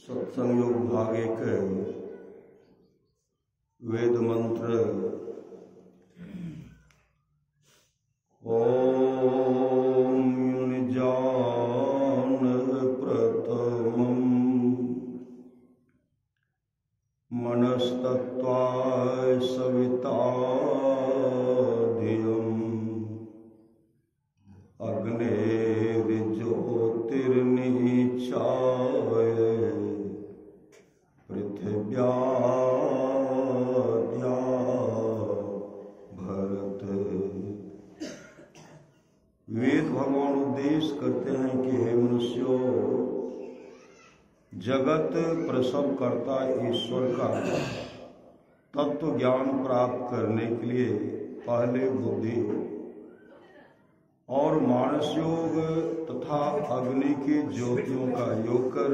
सत्संग योग भाग एक वेद मंत्र ओम निजान प्रथमं मनस्तत्वाय सविता धियम् अग्नेर्ज्योतिर्निचाय पृथिव्याद्या भरत। वेद भगवान उपदेश करते हैं कि हे मनुष्यों, जगत प्रसव करता ईश्वर का तत्व ज्ञान प्राप्त करने के लिए पहले बुद्धि और मानस योग तथा अग्नि की ज्योतियों का योग कर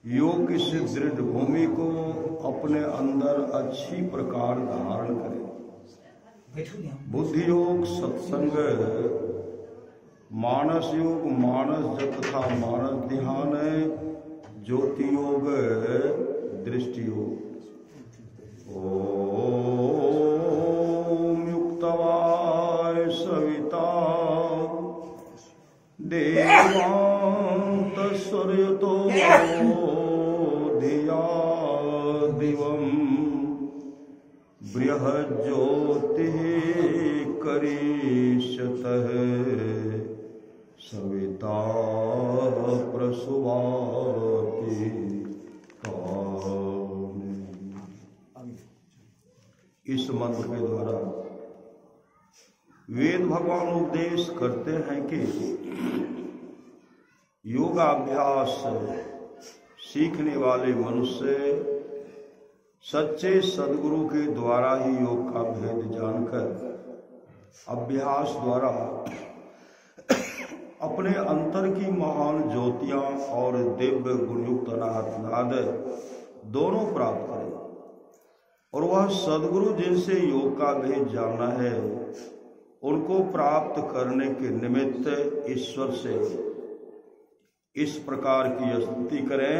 योग की दृढ़ भूमि को अपने अंदर अच्छी प्रकार धारण करें। बुद्धि योग सत्संग, मानस योग मानस जप तथा मानस ध्यान, ज्योति योग दृष्टि योग। ओम युक्तवाय सविता देवांत सूर्यतो धिया दिवम् बृहज्योतिः करिष्यतः सविता प्रसुवाति कामे। इस मंत्र के द्वारा वेद भगवान उपदेश करते हैं कि योगाभ्यास सीखने वाले मनुष्य सच्चे सद्गुरु के द्वारा ही योग का भेद जानकर अभ्यास द्वारा अपने अंतर की महान ज्योतियां और दिव्य गुणयुक्त नाद दोनों प्राप्त करें, और वह सद्गुरु जिनसे योग का भेद जानना है उनको प्राप्त करने के निमित्त ईश्वर से इस प्रकार की स्तुति करें।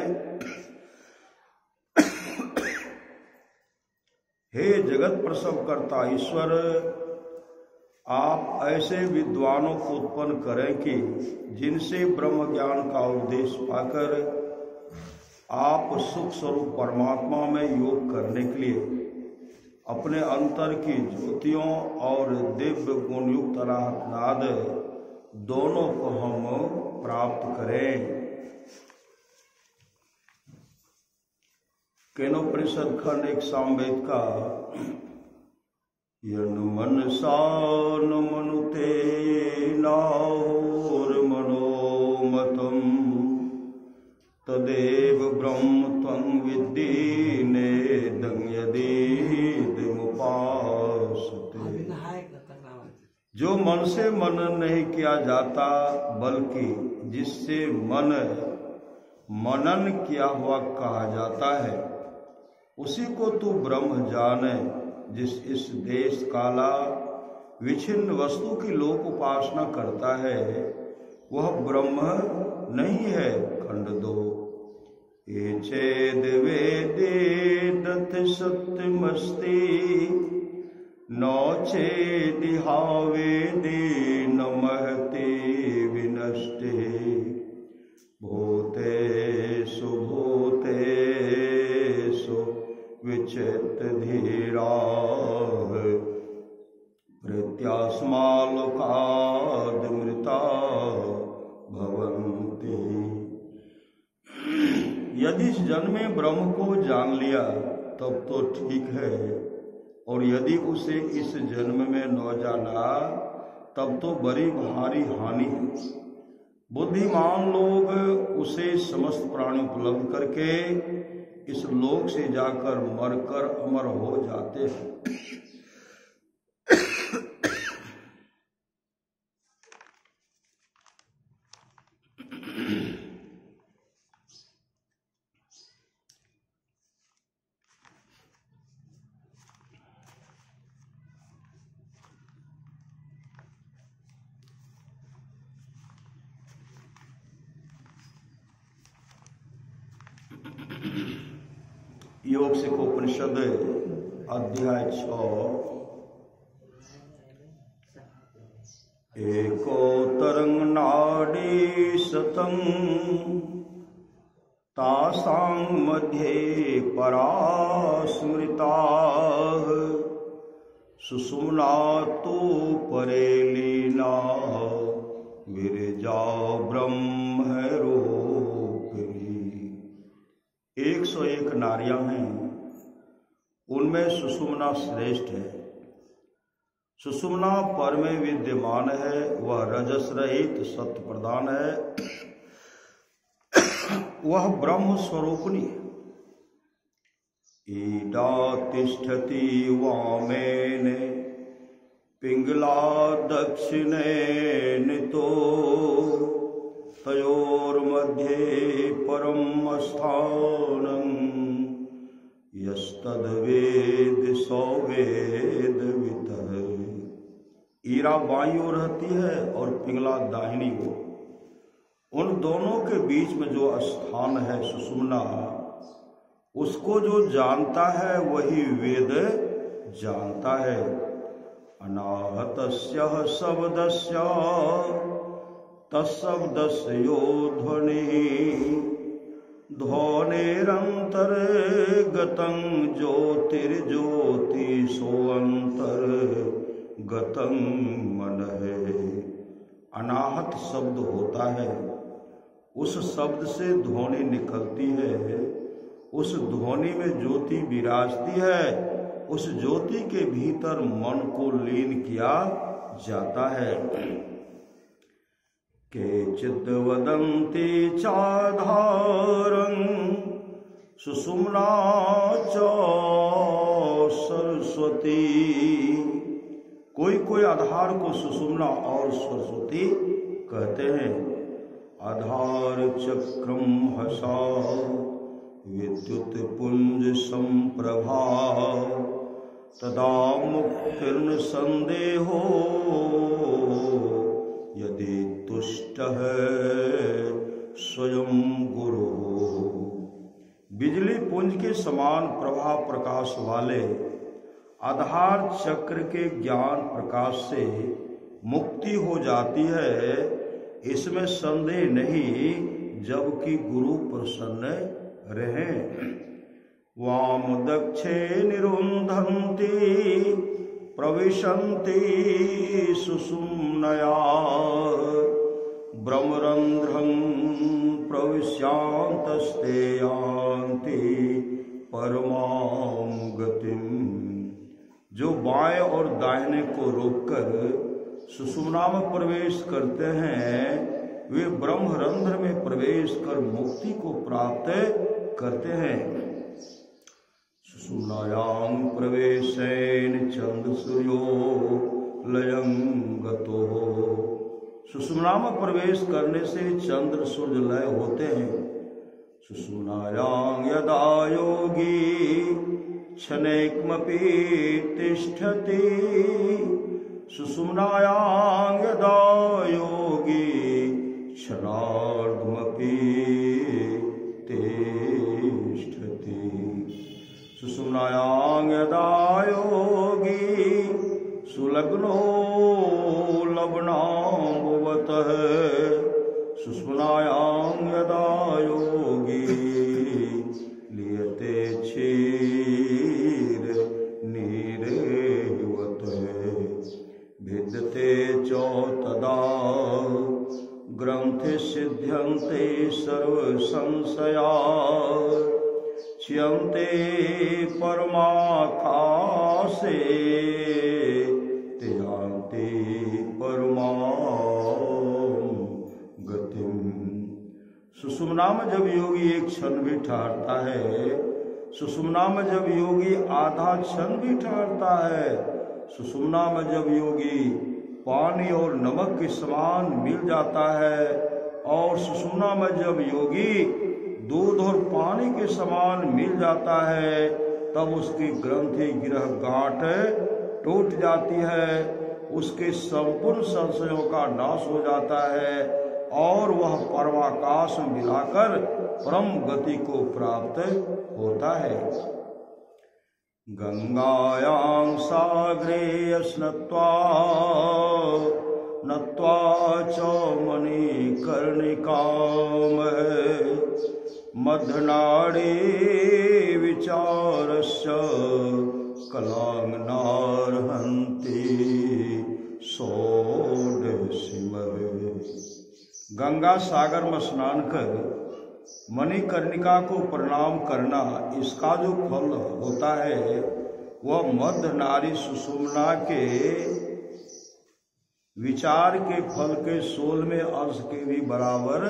हे जगत प्रसव करता ईश्वर, आप ऐसे विद्वानों को उत्पन्न करें कि जिनसे ब्रह्म ज्ञान का उपदेश पाकर आप सुख स्वरूप परमात्मा में योग करने के लिए अपने अंतर की ज्योतियों और दिव्य गुणयुक्त नाद दोनों को हम प्राप्त करें। केनोपनिषद खंड एक सामवेद का यन मनसा न मनुते नाहोर मनोमतम तदेव ब्रह्म त्वं विद्धि नेदं यदीदमुपासते। जो मन से मनन नहीं किया जाता बल्कि जिससे मनन किया हुआ कहा जाता है, उसी को तू ब्रह्म जाने। जिस इस देश काला विच्छिन्न वस्तु की लोक उपासना करता है वह ब्रह्म नहीं है। खंड 2 ये चेद वेदे दत्त सत्यमस्ति नौ चेदिहा वेदे न महते विनष्टे भूतेषु भूतेषु विचित धीरा प्रत्यास्मालोकादमृता भवन्ति। यदि इस जन्म में ब्रह्म को जान लिया तब तो ठीक है, और यदि उसे इस जन्म में न जाना तब तो बड़ी भारी हानि है। बुद्धिमान लोग उसे समस्त प्राणी उपलब्ध करके इस लोक से जाकर मरकर अमर हो जाते हैं। योग सिखोपनिषद अध्याय 6 एकोतरं नाडी शतं तासां मध्ये परा स्मृताः सुषुम्ना तु परे लीना विरजा ब्रह्मरूपिणी। 101 नारियां हैं, उनमें सुषुम्ना श्रेष्ठ है। सुषुम्ना पर में विद्यमान है, वह रजस रहित सत्य प्रधान है, वह ब्रह्म स्वरूपिणी है। ईडा तिष्ठति वामेन पिंगला दक्षिणेन तो तयोर्मध्ये परम स्थानं यस्तद्वेद सौवेदवितः। ईरा बाईं ओर रहती है और पिंगला दाहिनी ओर। उन दोनों के बीच में जो स्थान है सुषुम्ना, उसको जो जानता है वही वेद जानता है। अनाहतस्य शब्दस्य तत्शब्दस्य यो ध्वनिः ध्वनिरन्तर्गतं ज्योतिर्ज्योतिषोऽन्तर्गतं मनः। अनाहत शब्द होता है, उस शब्द से ध्वनि निकलती है, उस ध्वनि में ज्योति विराजती है, उस ज्योति के भीतर मन को लीन किया जाता है। केचित् वदन्ति चाधारं सुषुम्ना च सरस्वती। कोई आधार को सुषुम्ना और सरस्वती कहते हैं। आधार चक्रम हसा विद्युत पुंज संप्रभा तदा मुक्तिर्न संदेहो यदि तुष्ट है स्वयं गुरु। बिजली पुंज के समान प्रभा प्रकाश वाले आधार चक्र के ज्ञान प्रकाश से मुक्ति हो जाती है, इसमें संदेह नहीं, जबकि गुरु प्रसन्न रहे। वाम दक्षे निरुन्धन्ति प्रविशन्ति सुषुम्नया ब्रह्मरन्ध्रं प्रविश्यान्तस्ते यान्ति परमां गतिम्। जो बाएं और दाहिने को रोककर सुषुम्ना में प्रवेश करते हैं, वे ब्रह्मरंध्र में प्रवेश कर मुक्ति को प्राप्त करते हैं। सुषुम्नायां प्रवेशेन चंद्र सूर्यो लयं गतो। सुषुम्ना में प्रवेश करने से चंद्र सूर्य लय होते हैं। सुषुम्नायां यदा योगी क्षणैकमपि तिष्ठति सुषुम्नायां यदा योगी क्षणार्धमपि तिष्ठति। सुषुम्नायां यदा योगी सुलग्नो लवणाम्बुवतः सुषुम्नायां यदा योगी लियते क्षीर नीरेवतः भिद्यते च तदा ग्रंथि सिद्ध्यन्ते सर्व संशया च्यन्ते परमाकाशे त्यान्ते परमां गतिम्। सुषुम्ना में जब योगी एक क्षण भी ठहरता है, सुषुम्ना में जब योगी आधा क्षण भी ठहरता है, सुषुम्ना में जब योगी पानी और नमक के समान मिल जाता है, और सुषुम्ना में जब योगी दूध और पानी के समान मिल जाता है, तब उसकी ग्रंथि ग्रह गांठ टूट जाती है, उसके संपूर्ण संशयों का नाश हो जाता है और वह परमाकाश में मिलाकर परम गति को प्राप्त होता है। गंगायां सागरे स्नात्वा नत्वा च मणिकर्णिकाम् मध्यनाडी विचारस्य कलांगनार्हन्ति षोडशीमः। गंगा सागर में स्नान कर मणिकर्णिका को प्रणाम करना, इसका जो फल होता है वह मध्य नारी सुषुम्ना के विचार के फल के 16वें अंश के भी बराबर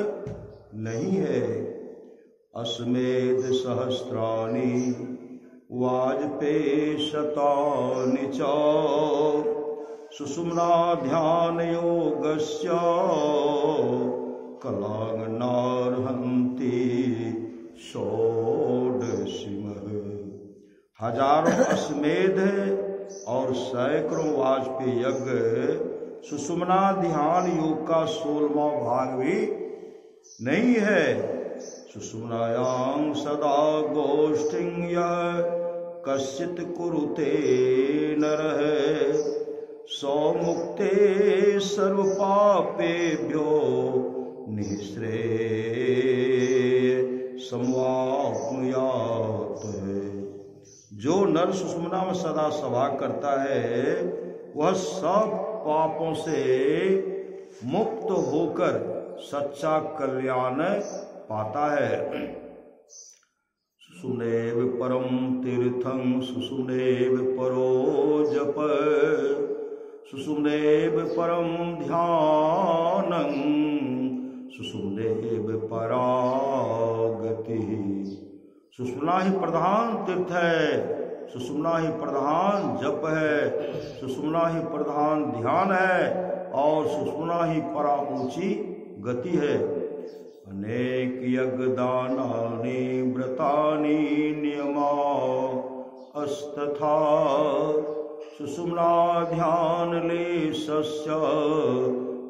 नहीं है। अस्मेध सहस्राणि वाजपेयी शतानि च सुषुम्ना ध्यान योगस्य कलांगनार्हन्ति षोडशीमः। हजारों अश्वमेध और सैकड़ों वाजपेयी यज्ञ सुषुम्ना ध्यान योग का 16वां भाग भी नहीं है। सुषुम्नायां सदा गोष्ठिं यः कश्चित् कुरुते नरः सौमुक्ते सर्व पापेभ्यो निःश्रेय समवाप्नुयात्। जो नर सुषुम्ना में सदा सभा करता है वह सब पापों से मुक्त होकर सच्चा कल्याण पाता है। सुषुम्नेव परम तीर्थं सुषुम्नेव परो जप सुषुम्नेव परम ध्यानं सुषुम्नेव परा गति। सुषुम्ना ही प्रधान तीर्थ है, सुषुम्ना ही प्रधान जप है, सुषुम्ना ही प्रधान ध्यान है और सुषुम्ना ही परा ऊंची गति है। अनेक यज्ञ दानानि व्रतानि नियमा अस्तथा सुषुम्ना ध्यान लेशस्य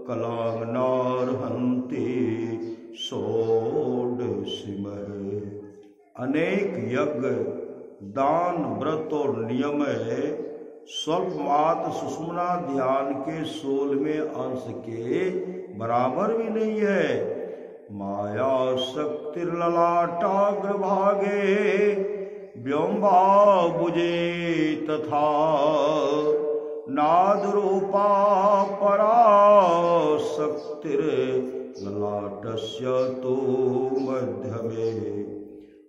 कलांगनार्हन्ति षोडशीमः। अनेक यज्ञ दान व्रत और नियम स्वल्प मात्र सुषुम्ना ध्यान के 16वें अंश के बराबर भी नहीं है। माया शक्तिर्ललाटाग्रभागे व्योम्बाबुजे तथा नादरूपा पराशक्तिर्ललाटस्य तो मध्य में।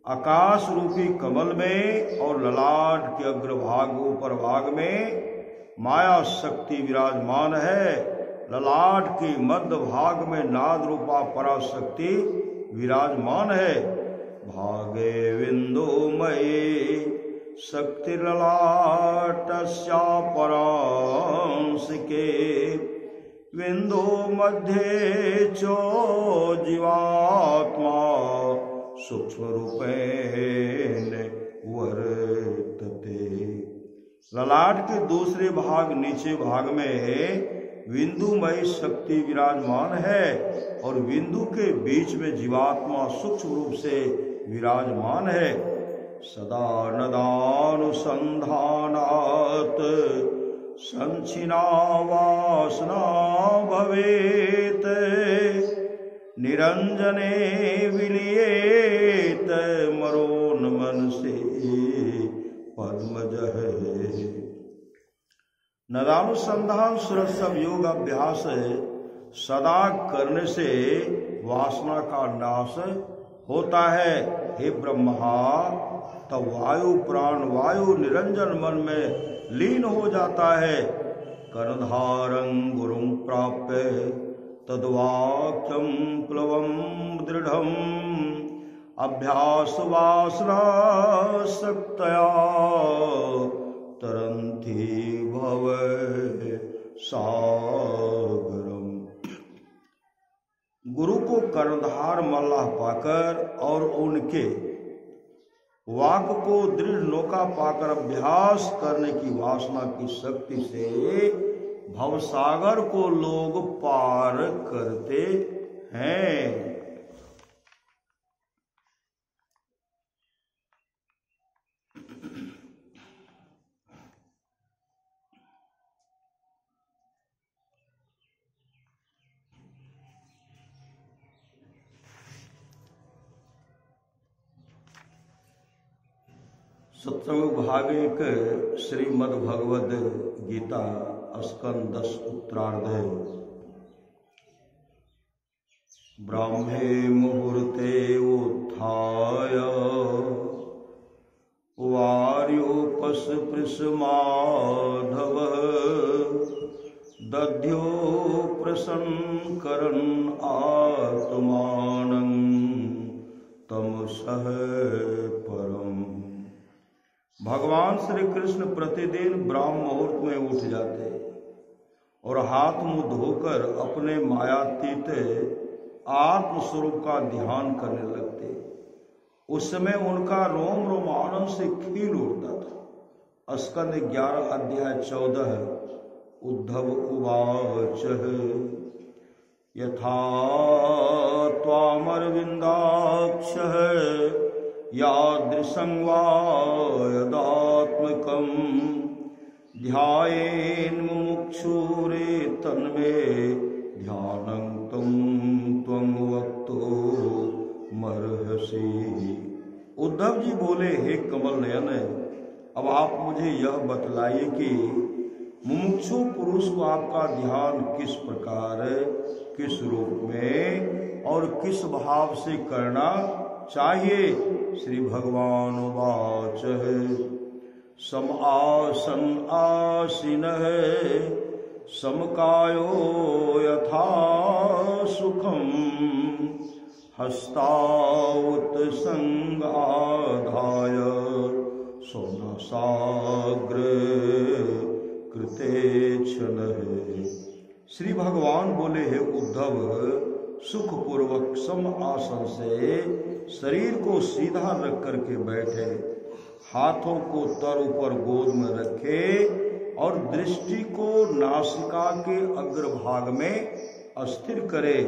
आकाश रूपी कमल में और ललाट के अग्रभाग ऊपर भाग में माया शक्ति विराजमान है। ललाट के मध्य भाग में नाद रूपा पराशक्ति विराजमान है। भागे विंदुमयी शक्ति ललाटस्या परांश के विंदु मध्ये चो जीवात्मा सूक्ष्म रूपेण वर्तते। ललाट के दूसरे भाग नीचे भाग में विंदुमय शक्ति विराजमान है और विंदु के बीच में जीवात्मा सूक्ष्म रूप से विराजमान है। सदा नदानुसंधानात् संचिना वासना भवेत् निरंजने विलियेत मरोन मनसे पद्मजः। नदानुसंधान सुरसव योग अभ्यास सदा करने से वासना का नाश होता है। हे ब्रह्मा, तब वायु प्राण वायु निरंजन मन में लीन हो जाता है। कर्णधारं गुरुं प्राप्य तद्वाक्यं प्लवं दृढ़म् अभ्यास वासना शक्तया तरन्ति भव सागरम। गुरु को कर्णधार मल्लाह पाकर और उनके वाक को दृढ़ नौका पाकर अभ्यास करने की वासना की शक्ति से भवसागर को लोग पार करते हैं। सत्संग भाग 1 श्रीमद् भगवद गीता स्कंद 10 उत्तरार्ध। ब्राह्मे मुहूर्ते उत्थाय वार्योपस्पृशमाधवः दध्यो प्रसन्नकरन् आत्मानं तमसः परम्। भगवान श्री कृष्ण प्रतिदिन ब्राह्म मुहूर्त में उठ जाते और हाथ मुंह धोकर अपने मायातीत आत्मस्वरूप का ध्यान करने लगते। उस समय उनका रोम रोम आनंद से खिल उठता था। स्कंद 11 अध्याय 14। उद्धव उवाच यथा त्वामरविन्दाक्षः यादृशं वा यदात्मकं ध्यायेन् मुमुक्षुरे तन्मे ध्यानं त्वं वक्तुमर्हसि। उद्धव जी बोले, हे कमल नयन, अब आप मुझे यह बतलाइए कि मुमुक्षु पुरुष को आपका ध्यान किस प्रकार, किस रूप में और किस भाव से करना चाहिए। श्री भगवान वाच सम आसन आसीनः समकायो यथा सुखम हस्ताउत संगाधाय सोनासाग्र कृते क्षणः। श्री भगवान बोले, हे उद्धव, सुखपूर्वक सम आसन से शरीर को सीधा रख करके बैठे, हाथों को तर ऊपर गोद में रखे और दृष्टि को नासिका के अग्रभाग में अस्थिर करे।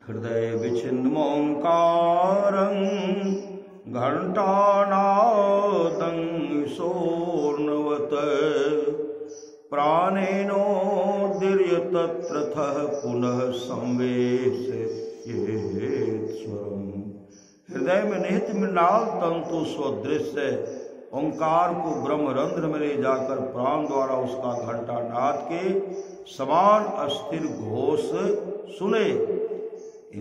हृदय विचिन्नमोंकारं घंटानादं सोर्णवत प्राणेनोदीर्य तत्रतः पुनः संवेशयेत्स्वरम्। हृदय में निहित मृणाल तंतु स्वदृश्य ओंकार को ब्रह्मरंध्र में ले जाकर प्राण द्वारा उसका घंटा नाद के समान अस्थिर घोष सुने।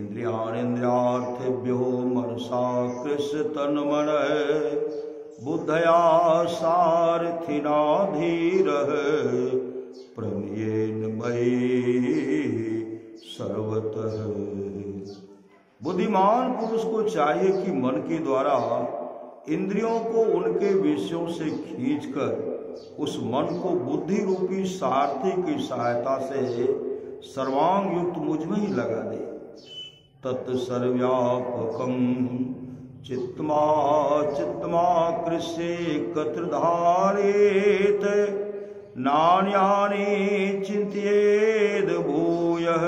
इंद्रियार्थेभ्यो मनसा कृष्ण तन्मन बुद्धया सारथिना धीरः प्रण्येन मयि सर्वतः। बुद्धिमान पुरुष को चाहिए कि मन के द्वारा इंद्रियों को उनके विषयों से खींचकर उस मन को बुद्धि रूपी सारथी की सहायता से सर्वांग युक्त मुझ में ही लगा दे। तत्सर्व्यापकं चित्तमा कृष्ये एकत्र धारेत नान्यानि चिन्तयेद भूयः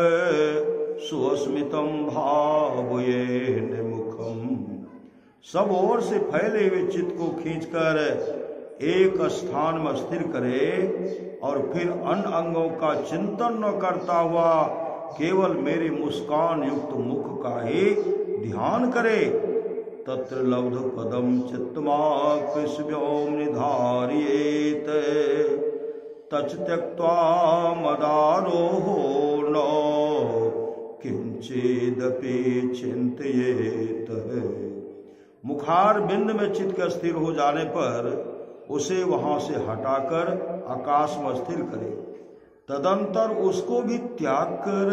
सुस्मितं भावयेन मुखम। सब ओर से फैले हुए चित्त को खींचकर एक स्थान में स्थिर करे और फिर अन्य अंगों का चिंतन न करता हुआ केवल मेरे मुस्कान युक्त मुख का ही ध्यान करे। तत्र लब्ध पदम चित्तमा कृष्व्योम निधारियेत तच त्यक्त्वा मदारोहो न किंचिदपि चिंतयेत। मुखार बिंद में चित्त का स्थिर हो जाने पर उसे वहां से हटाकर आकाश में स्थिर करे। तदंतर उसको भी त्याग कर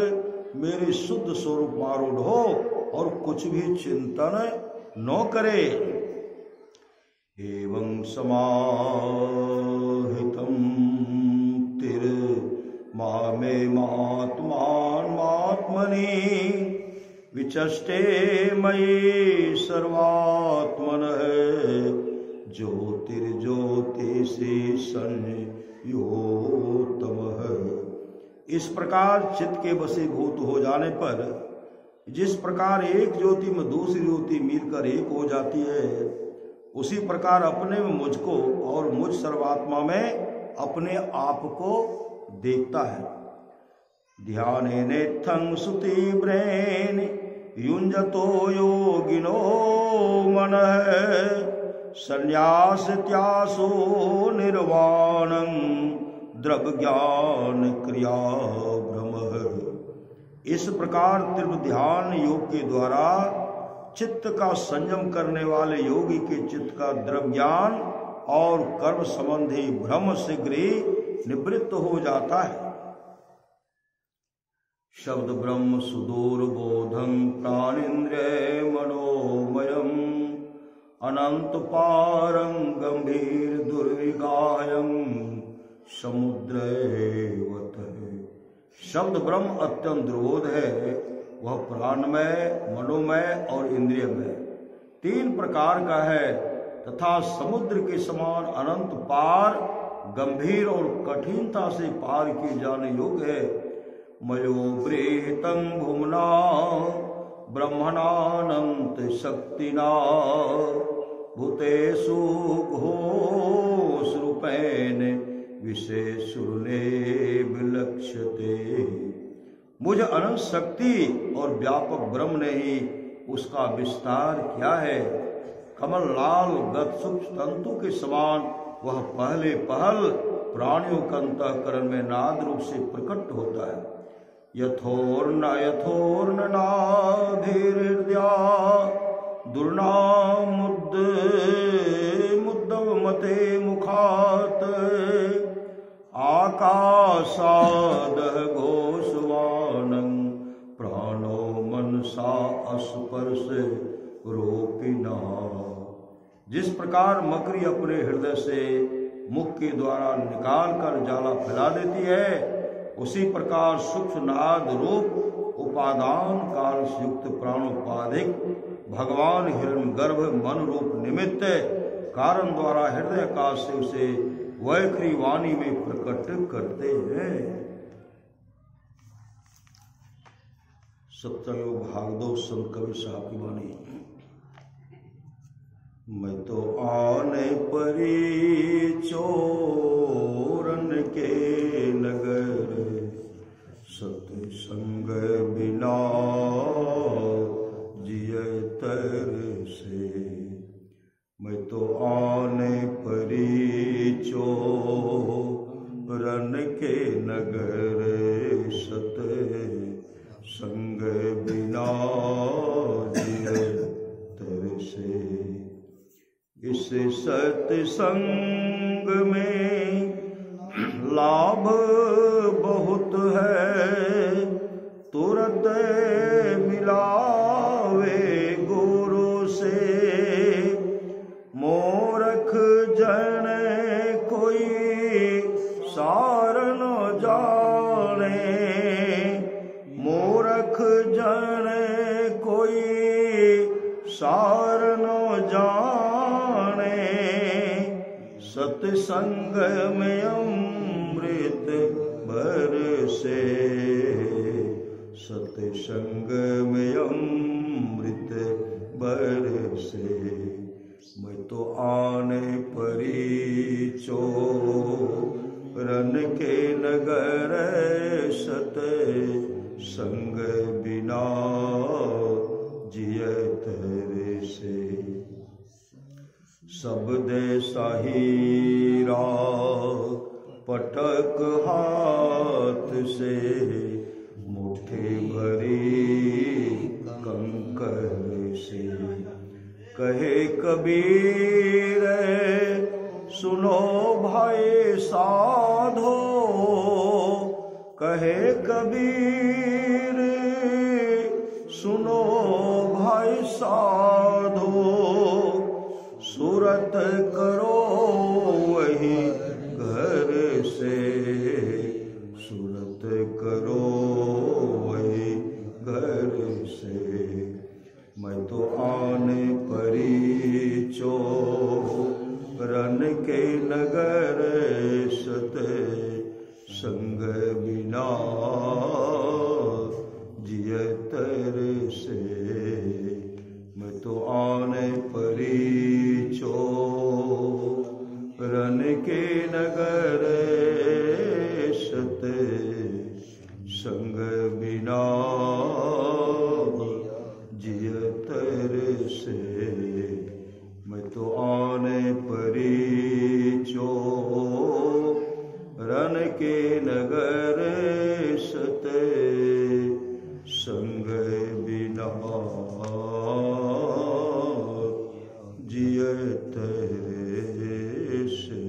मेरे शुद्ध स्वरूप आरूढ़ हो और कुछ भी चिंतन न करे। एवं समाहितं तिर मामे मात्मात्मनि विचष्टे मयि सर्वात्मनः ज्योतिर्ज्योतिषि संयोतमः। इस प्रकार चित्त के वशीभूत हो जाने पर जिस प्रकार एक ज्योति में दूसरी ज्योति मिलकर एक हो जाती है, उसी प्रकार अपने में मुझको और मुझ सर्वात्मा में अपने आप को देखता है। ध्यानेनेत्थं सुतीव्रेण युञ्जतो योगिनो मनः संन्यासत्यासो निर्वाणं द्रव्य ज्ञान क्रिया भ्रमः। इस प्रकार तीव्र ध्यान योग के द्वारा चित्त का संयम करने वाले योगी के चित्त का द्रव्य ज्ञान और कर्म संबंधी भ्रम शीघ्र ही निवृत्त हो जाता है। शब्द ब्रह्म सुदूरबोधं प्राणेन्द्रिय मनोमयम् अनंत पारं गंभीर दुर्विगायं समुद्रवत्। शब्द ब्रह्म अत्यंत दुर्बोध है, वह प्राणमय, मनोमय और इंद्रियमय 3 प्रकार का है तथा समुद्र के समान अनंत पार, गंभीर और कठिनता से पार किए जाने योग्य है। मयो प्रेतं भुमना ब्रह्मणानंत शक्तिना भूतेषु घोष रूपेण विशेषुर्ने विलक्ष्यते। मुझ अनंत शक्ति और व्यापक ब्रह्म ने ही उसका विस्तार किया है। कमल लाल गत सूक्ष्म तंतु के समान वह पहले पहल प्राणियों के अंतःकरण में नाद रूप से प्रकट होता है। यथोर्न नाभिर्हृदया दुर्नामुद्द मुद्दव मते मुखात आकाशादः घोषवानं प्राणो मनसा अस्पर्श रोपिना। जिस प्रकार मकड़ी अपने हृदय से मुख के द्वारा निकाल कर जाला फैला देती है, उसी प्रकार सूक्ष्म नाद रूप उपादान काल से युक्त प्राणोपाधिक भगवान हिरण्यगर्भ मन रूप निमित्त कारण द्वारा हृदय आकाश से उसे वैखरी वाणी में प्रकट करते हैं। सप्तम भागवत संत कबीर साहब की वाणी। मैं तो आने परी चोरन के नगर सत्संग बिना जिए तर से। मैं तो आने परी चोरन के नगर सत्संग बिना जिए तर से। इस सत्संग में लाभ बहुत है, तुरंत मिलावे गुरु से। मूर्ख जन कोई सार न जाने, मूर्ख जन कोई सार न जाने। सत्संग में अमृत बरसे, सत्संग में अमृत बरसे। मैं तो आने परी चोरन के नगर सत्संग बिना जिए तेरे से। सब देसा हीरा पटक हाथ से, मुट्ठी भरी कंकर से। कहे कबीर सुनो भाई साधो, कहे कबीर सुनो भाई साधो। सूरत करो वही घर से, सूरत करो वही घर से। मैं तो आने परी चोरन के नगर सत्संग बिना जिए तर से। मैं तो आने परी चोरन के नगर सत्संग बिना रन के नगर सत संग बिना जियत से।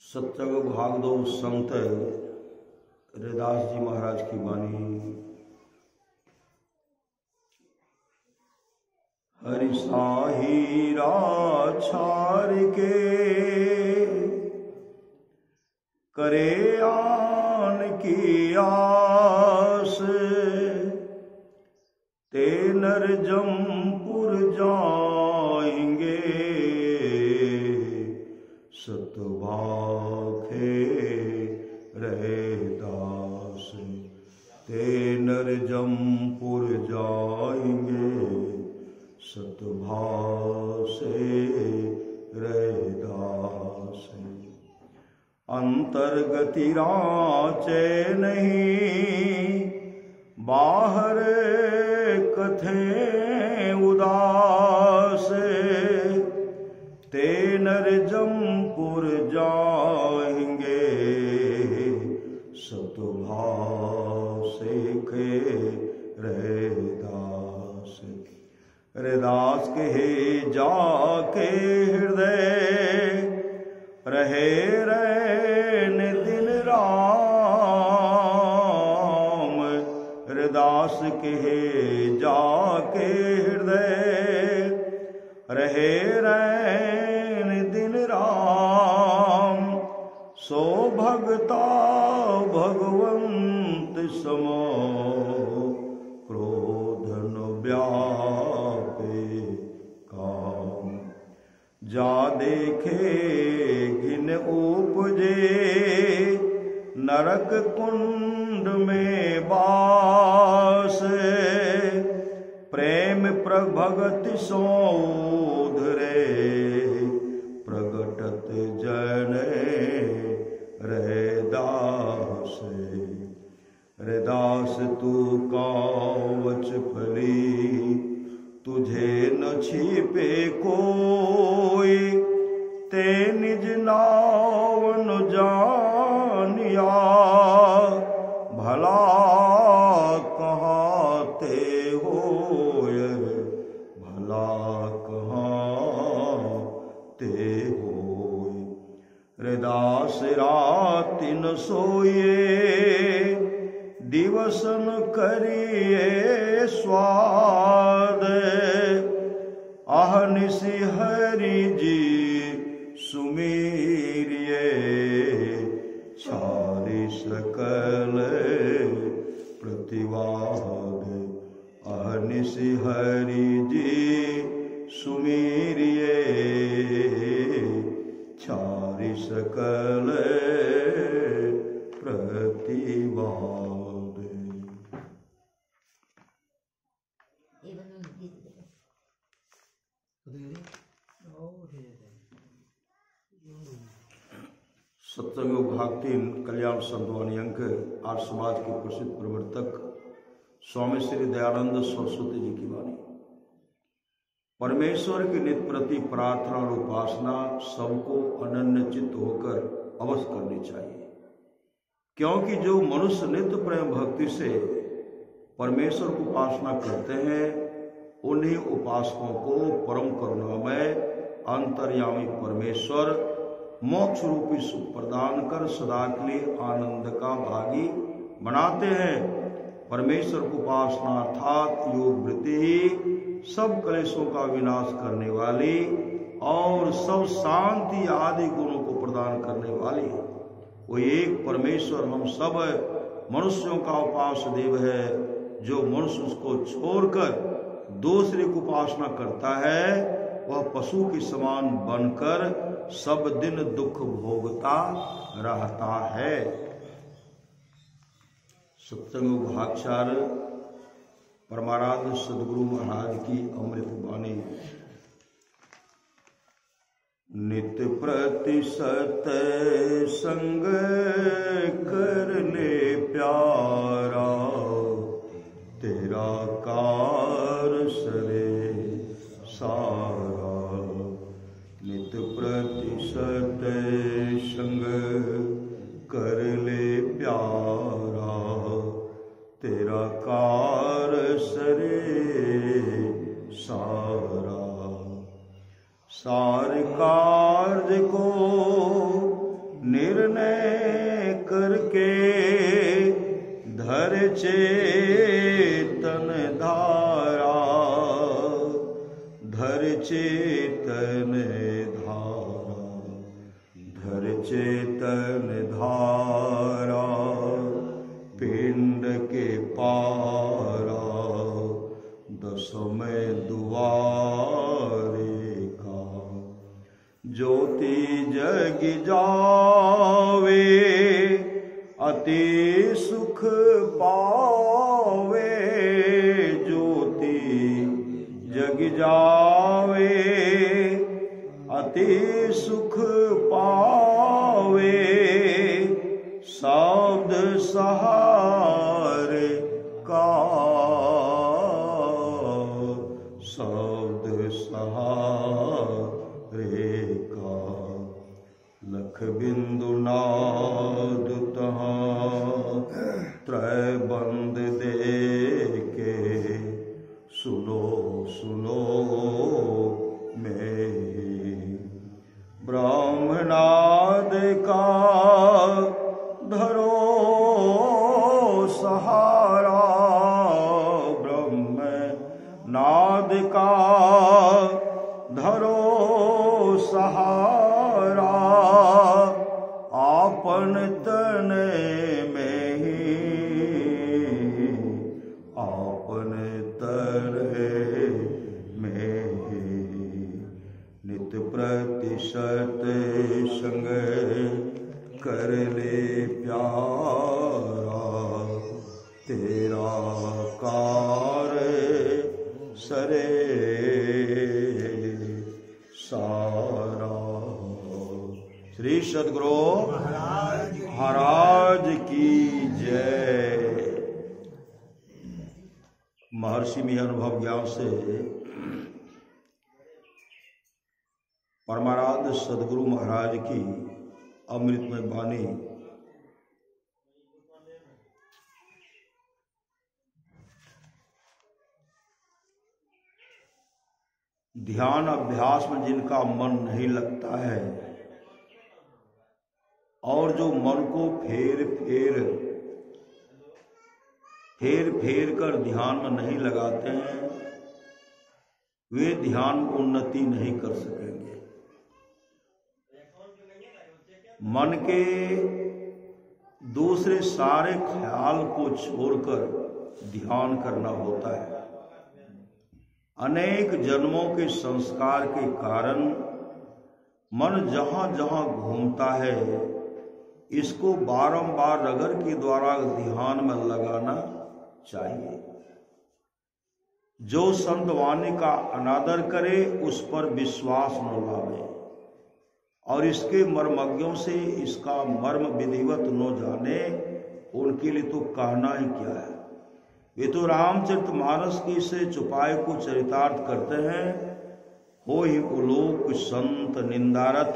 सत्संग भाग 2 संत रैदास जी महाराज की वाणी। हरि साहिरा छार के करे आन की आस, ते नर जमपुर जाएंगे सतभाखे रैदास। ते नर जमपुर जाएंगे सतभासे रैदास। अंतर्गति राचे नहीं बाहर कथे उदास, ते नर जमपुर जाएंगे सतभासे के रैदास। रैदास कहे जाके हृदय रहे रैन दिन राम। रैदास कहे जाके हृदय रहे रैन दिन राम। सो भगता भगवंत समो क्रोधन व्यापे काम। जा देखे घिन उपजे नरक कुंड में बास। प्रेम प्रभगति सौधरे प्रगटत जन रैदास। रैदास तू कावच फली तुझे न छिपे कोई। ते निज नावन जानिया भला कहाँ ते होय। भला कहाँ ते होय। रैदास राति न सोए दिवसन करिए स्वाद। अहनिशि हरि जी सुमीरिए छारि सकल प्रतिवाद। अहनिशि हरि जी सुमीरिए छारि सकल प्रतिवाद। सत्संग भाग 3 कल्याण संतवाणी अंक। आर्य समाज के प्रसिद्ध प्रवर्तक स्वामी श्री दयानंद सरस्वती जी की वाणी। परमेश्वर की नित्य प्रति प्रार्थना और उपासना सबको अनन्य चित्त होकर अवश्य करनी चाहिए, क्योंकि जो मनुष्य नित्य प्रेम भक्ति से परमेश्वर की उपासना करते हैं, उन्हीं उपासकों को परम करुणामय अंतर्यामी परमेश्वर मोक्ष रूपी सुख प्रदान कर सदा के लिए आनंद का भागी बनाते हैं। परमेश्वर की उपासना अर्थात योग वृत्ति ही सब क्लेशों का विनाश करने वाली और सब शांति आदि गुणों को प्रदान करने वाली है। वो एक परमेश्वर हम सब मनुष्यों का उपास्य देव है। जो मनुष्य उसको छोड़कर दूसरे की उपासना करता है वह पशु के समान बनकर सब दिन दुख भोगता रहता है। सत्संग भागचार परमाराध्य सदगुरु महाराज की अमृत वाणी। नित्य प्रतिशत संग कर ले प्यारा, तेरा कार सरे सारा। नित्य प्रतिशत संग कर ले प्यारा, तेरा कार सरे सारा। सारे कार्य को निर्णय करके धर चेतन धारा, धर चेतन धारा, धर चेतन धारा। पिंड के पारा दसवें दुआरे का, ज्योति जग जावे अति सुख पावे। ज्योति जग जावे अति सुख पावे। शब्द सहारे का, शब्द सहारे का। लख बिंदु नाद तहाँ त्रय बंद दे के, सुनो सुनो मेरी। ब्रह्मनाद का धरो सहारा, ब्रह्म नाद का धरो सहारा। आपन तन में ही, आपन तन में ही। नित्य प्रतिशत संग कर ले प्यारा, तेरा कार सरे सारा। श्री सद्गुरु महाराज की जय। महर्षि में अनुभव ज्ञान से परमाराध्य सद्गुरु महाराज की अमृतमय वाणी। ध्यान अभ्यास में जिनका मन नहीं लगता है और जो मन को फेर फेर कर ध्यान में नहीं लगाते हैं, वे ध्यान उन्नति नहीं कर सकेंगे। मन के दूसरे सारे ख्याल को छोड़कर ध्यान करना होता है। अनेक जन्मों के संस्कार के कारण मन जहां जहां घूमता है, इसको बारंबार रगड़ के द्वारा ध्यान में लगाना चाहिए। जो संत वाणी का अनादर करे उस पर विश्वास न लावे और इसके मर्मज्ञों से इसका मर्म विधिवत न जाने, उनके लिए तो कहना ही क्या है। वे तो रामचरितमानस की से चुपाए को चरितार्थ करते हैं। हो ही उलोक संत निंदारत,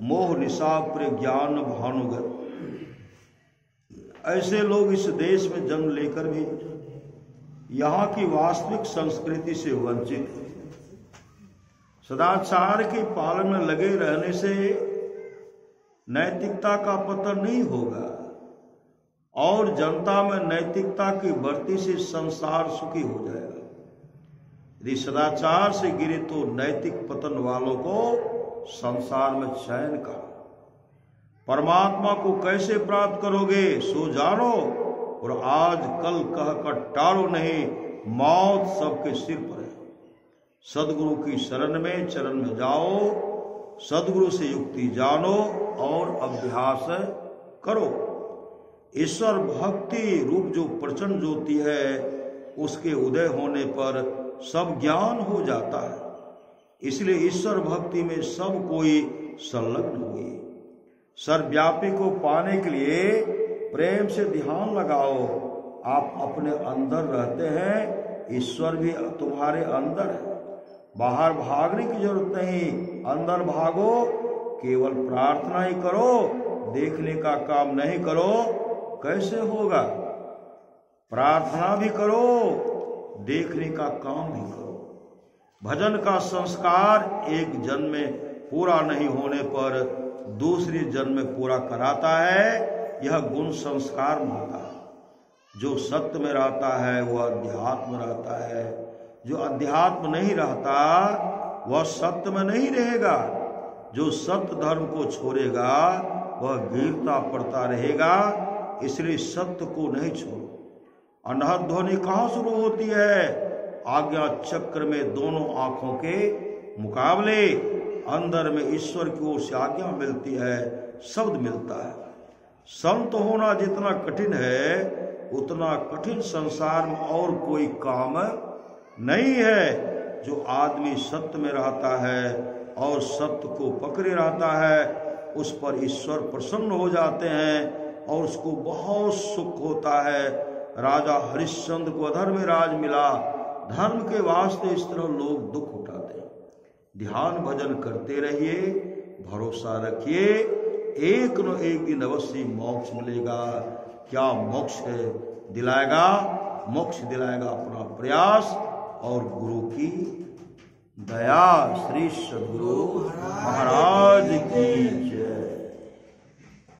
मोह निशा प्रज्ञान भानुगत। ऐसे लोग इस देश में जन्म लेकर भी यहाँ की वास्तविक संस्कृति से वंचित है। सदाचार के पालन में लगे रहने से नैतिकता का पतन नहीं होगा और जनता में नैतिकता की बढ़ती से संसार सुखी हो जाएगा। यदि सदाचार से गिरे तो नैतिक पतन वालों को संसार में चैन का। परमात्मा को कैसे प्राप्त करोगे सो जानो, और आज कल कहकर टालो नहीं, मौत सबके सिर पर है। सदगुरु की शरण में चरण में जाओ, सदगुरु से युक्ति जानो और अभ्यास करो। ईश्वर भक्ति रूप जो प्रचंड ज्योति है, उसके उदय होने पर सब ज्ञान हो जाता है। इसलिए ईश्वर भक्ति में सब कोई संलग्न हुए। सर्वव्यापी को पाने के लिए प्रेम से ध्यान लगाओ। आप अपने अंदर रहते हैं, ईश्वर भी तुम्हारे अंदर है। बाहर भागने की जरूरत नहीं, अंदर भागो। केवल प्रार्थना ही करो, देखने का काम नहीं करो, कैसे होगा? प्रार्थना भी करो, देखने का काम भी करो। भजन का संस्कार एक जन्म में पूरा नहीं होने पर दूसरे जन्म में पूरा कराता है। यह गुण संस्कार माता है। जो सत्य में रहता है वह अध्यात्म रहता है, जो अध्यात्म नहीं रहता वह सत्य में नहीं रहेगा। जो सत्य धर्म को छोड़ेगा वह गिरता पड़ता रहेगा। इसलिए सत्य को नहीं छोड़ो। अनहद ध्वनि कहाँ शुरू होती है? आज्ञा चक्र में दोनों आंखों के मुकाबले। अंदर में ईश्वर की ओर से आज्ञा मिलती है, शब्द मिलता है। संत होना जितना कठिन है उतना कठिन संसार में और कोई काम नहीं है। जो आदमी सत्य में रहता है और सत्य को पकड़े रहता है, उस पर ईश्वर प्रसन्न हो जाते हैं और उसको बहुत सुख होता है। राजा हरिश्चंद्र को अधर्म में राज मिला। धर्म के वास्ते इस तरह लोग दुख उठाते हैं। ध्यान भजन करते रहिए, भरोसा रखिए, एक न एक दिन अवश्य मोक्ष मिलेगा। क्या मोक्ष है? दिलाएगा, मोक्ष दिलाएगा अपना प्रयास और गुरु की दया। श्री सद्गुरु महाराज